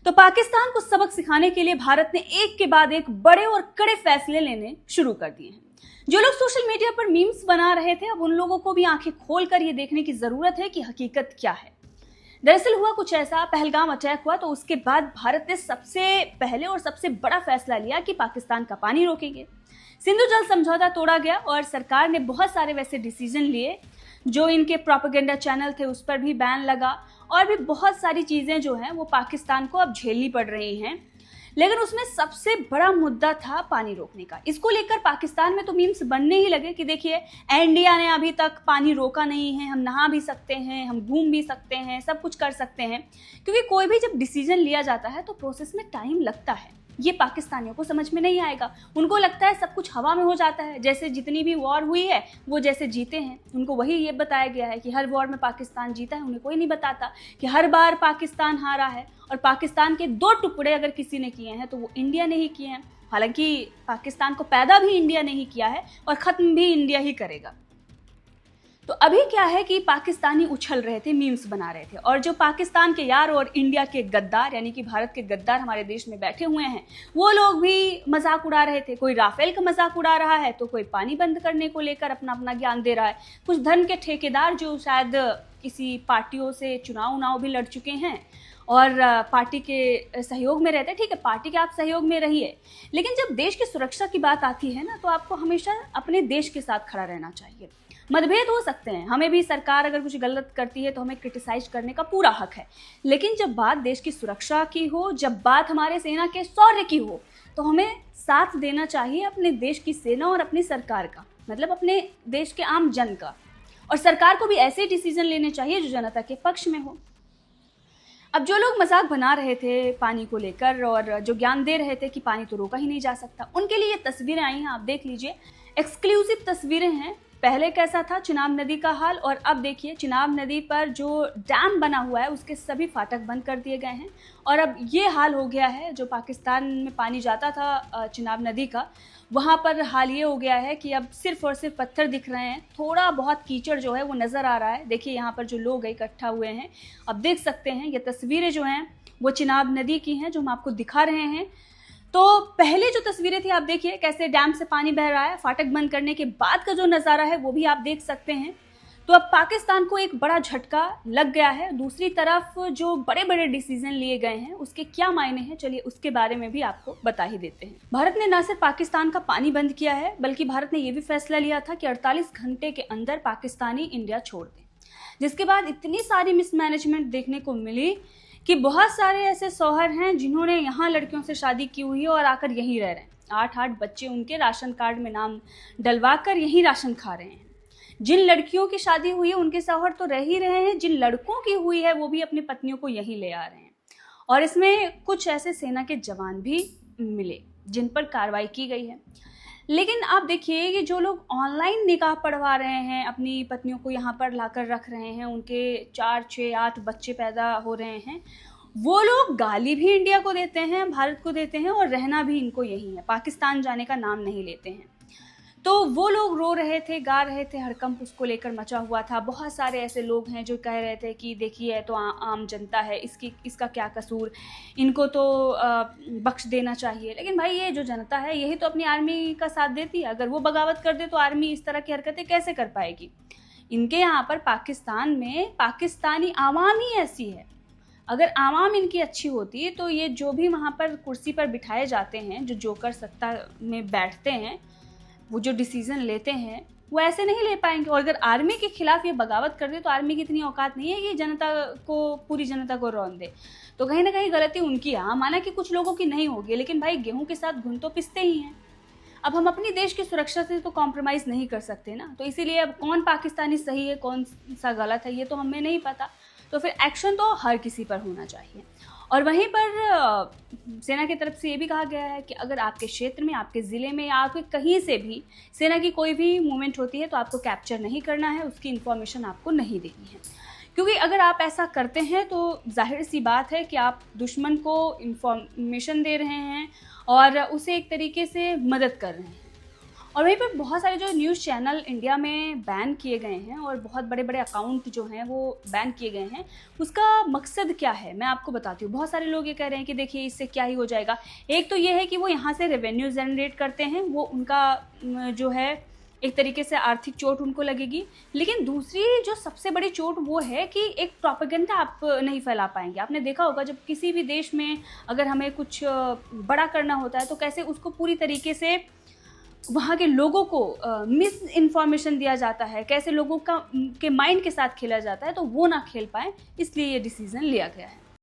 तो पाकिस्तान को सबक सिखाने के लिए भारत ने एक के बाद एक बड़े और कड़े फैसले लेने शुरू कर दिए हैं। जो लोग सोशल मीडिया पर मीम्स बना रहे थे, अब उन लोगों को भी आंखें खोलकर ये देखने की जरूरत है कि हकीकत क्या है। दरअसल हुआ कुछ ऐसा, पहलगाम अटैक हुआ तो उसके बाद भारत ने सबसे पहले और सबसे बड़ा फैसला लिया कि पाकिस्तान का पानी रोकेंगे। सिंधु जल समझौता तोड़ा गया और सरकार ने बहुत सारे वैसे डिसीजन लिए। जो इनके प्रोपेगेंडा चैनल थे उस पर भी बैन लगा और भी बहुत सारी चीजें जो हैं वो पाकिस्तान को अब झेलनी पड़ रही हैं। लेकिन उसमें सबसे बड़ा मुद्दा था पानी रोकने का। इसको लेकर पाकिस्तान में तो मीम्स बनने ही लगे कि देखिए, इंडिया ने अभी तक पानी रोका नहीं है, हम नहा भी सकते हैं, हम घूम भी सकते हैं, सब कुछ कर सकते हैं। क्योंकि कोई भी जब डिसीजन लिया जाता है तो प्रोसेस में टाइम लगता है। ये पाकिस्तानियों को समझ में नहीं आएगा। उनको लगता है सब कुछ हवा में हो जाता है। जैसे जितनी भी वॉर हुई है वो जैसे जीते हैं, उनको वही ये बताया गया है कि हर वॉर में पाकिस्तान जीता है। उन्हें कोई नहीं बताता कि हर बार पाकिस्तान हारा है। और पाकिस्तान के 2 टुकड़े अगर किसी ने किए हैं तो वो इंडिया ने ही किए हैं। हालांकि पाकिस्तान को पैदा भी इंडिया ने ही किया है और ख़त्म भी इंडिया ही करेगा। तो अभी क्या है कि पाकिस्तानी उछल रहे थे, मीम्स बना रहे थे, और जो पाकिस्तान के यार और इंडिया के गद्दार यानी कि भारत के गद्दार हमारे देश में बैठे हुए हैं, वो लोग भी मजाक उड़ा रहे थे। कोई राफेल का मजाक उड़ा रहा है तो कोई पानी बंद करने को लेकर अपना अपना ज्ञान दे रहा है। कुछ धन के ठेकेदार जो शायद किसी पार्टियों से चुनाव भी लड़ चुके हैं और पार्टी के सहयोग में रहते हैं। ठीक है, पार्टी के आप सहयोग में रहिए, लेकिन जब देश की सुरक्षा की बात आती है ना, तो आपको हमेशा अपने देश के साथ खड़ा रहना चाहिए। मतभेद हो सकते हैं, हमें भी सरकार अगर कुछ गलत करती है तो हमें क्रिटिसाइज करने का पूरा हक है, लेकिन जब बात देश की सुरक्षा की हो, जब बात हमारे सेना के शौर्य की हो, तो हमें साथ देना चाहिए अपने देश की सेना और अपनी सरकार का, मतलब अपने देश के आम जन का। और सरकार को भी ऐसे डिसीजन लेने चाहिए जो जनता के पक्ष में हो। अब जो लोग मजाक बना रहे थे पानी को लेकर और जो ज्ञान दे रहे थे कि पानी तो रोका ही नहीं जा सकता, उनके लिए ये तस्वीरें आई हैं, आप देख लीजिए। एक्सक्लूसिव तस्वीरें हैं। पहले कैसा था चिनाब नदी का हाल, और अब देखिए चिनाब नदी पर जो डैम बना हुआ है उसके सभी फाटक बंद कर दिए गए हैं। और अब ये हाल हो गया है, जो पाकिस्तान में पानी जाता था चिनाब नदी का, वहाँ पर हाल ये हो गया है कि अब सिर्फ और सिर्फ पत्थर दिख रहे हैं। थोड़ा बहुत कीचड़ जो है वो नज़र आ रहा है। देखिए यहाँ पर जो लोग इकट्ठा हुए हैं, अब देख सकते हैं ये तस्वीरें जो हैं वो चिनाब नदी की हैं जो हम आपको दिखा रहे हैं। तो पहले जो तस्वीरें थी आप देखिए कैसे डैम से पानी बह रहा है, फाटक बंद करने के बाद का जो नज़ारा है वो भी आप देख सकते हैं। तो अब पाकिस्तान को एक बड़ा झटका लग गया है। दूसरी तरफ जो बड़े बड़े डिसीजन लिए गए हैं उसके क्या मायने हैं, चलिए उसके बारे में भी आपको बता ही देते हैं। भारत ने न सिर्फ पाकिस्तान का पानी बंद किया है, बल्कि भारत ने यह भी फैसला लिया था कि 48 घंटे के अंदर पाकिस्तानी इंडिया छोड़ दें, जिसके बाद इतनी सारी मिसमैनेजमेंट देखने को मिली कि बहुत सारे ऐसे शौहर हैं जिन्होंने यहाँ लड़कियों से शादी की हुई है और आकर यहीं रह रहे हैं। 8-8 बच्चे उनके राशन कार्ड में नाम डलवा कर यहीं राशन खा रहे हैं। जिन लड़कियों की शादी हुई है उनके शौहर तो रह ही रहे हैं, जिन लड़कों की हुई है वो भी अपनी पत्नियों को यहीं ले आ रहे हैं। और इसमें कुछ ऐसे सेना के जवान भी मिले जिन पर कार्रवाई की गई है। लेकिन आप देखिए कि जो लोग ऑनलाइन निकाह पढ़वा रहे हैं, अपनी पत्नियों को यहाँ पर लाकर रख रहे हैं, उनके 4, 6, 8 बच्चे पैदा हो रहे हैं, वो लोग गाली भी इंडिया को देते हैं, भारत को देते हैं, और रहना भी इनको यही है, पाकिस्तान जाने का नाम नहीं लेते हैं। तो वो लोग रो रहे थे, गा रहे थे, हड़कंप उसको लेकर मचा हुआ था। बहुत सारे ऐसे लोग हैं जो कह रहे थे कि देखिए तो आम जनता है, इसका क्या कसूर, इनको तो बख्श देना चाहिए। लेकिन भाई ये जो जनता है यही तो अपनी आर्मी का साथ देती है। अगर वो बगावत कर दे तो आर्मी इस तरह की हरकतें कैसे कर पाएगी। इनके यहाँ पर पाकिस्तान में पाकिस्तानी आवाम ही ऐसी है। अगर आवाम इनकी अच्छी होती तो ये जो भी वहाँ पर कुर्सी पर बिठाए जाते हैं, जो जोकर सत्ता में बैठते हैं, वो जो डिसीजन लेते हैं वो ऐसे नहीं ले पाएंगे। और अगर आर्मी के खिलाफ ये बगावत कर दे तो आर्मी की इतनी औकात नहीं है कि जनता को, पूरी जनता को रौंद दे। तो कहीं ना कहीं गलती उनकी है। हाँ, माना कि कुछ लोगों की नहीं होगी, लेकिन भाई गेहूं के साथ घुन तो पिसते ही हैं। अब हम अपनी देश की सुरक्षा से तो कॉम्प्रोमाइज़ नहीं कर सकते ना। तो इसीलिए अब कौन पाकिस्तानी सही है, कौन सा गलत है, ये तो हमें नहीं पता। तो फिर एक्शन तो हर किसी पर होना चाहिए। और वहीं पर सेना की तरफ से ये भी कहा गया है कि अगर आपके क्षेत्र में, आपके ज़िले में या आपके कहीं से भी सेना की कोई भी मूवमेंट होती है तो आपको कैप्चर नहीं करना है, उसकी इन्फॉर्मेशन आपको नहीं देनी है। क्योंकि अगर आप ऐसा करते हैं तो जाहिर सी बात है कि आप दुश्मन को इन्फॉर्मेशन दे रहे हैं और उसे एक तरीके से मदद कर रहे हैं। और वहीं पर बहुत सारे जो न्यूज़ चैनल इंडिया में बैन किए गए हैं और बहुत बड़े बड़े अकाउंट जो हैं वो बैन किए गए हैं, उसका मकसद क्या है मैं आपको बताती हूँ। बहुत सारे लोग ये कह रहे हैं कि देखिए इससे क्या ही हो जाएगा। एक तो ये है कि वो यहाँ से रेवेन्यू जनरेट करते हैं, वो उनका जो है एक तरीके से आर्थिक चोट उनको लगेगी। लेकिन दूसरी जो सबसे बड़ी चोट वो है कि एक प्रोपेगेंडा आप नहीं फैला पाएंगे। आपने देखा होगा जब किसी भी देश में अगर हमें कुछ बड़ा करना होता है तो कैसे उसको पूरी तरीके से वहाँ के लोगों को मिस इन्फॉर्मेशन दिया जाता है, कैसे लोगों का के माइंड के साथ खेला जाता है, तो वो ना खेल पाए, इसलिए ये डिसीजन लिया गया है।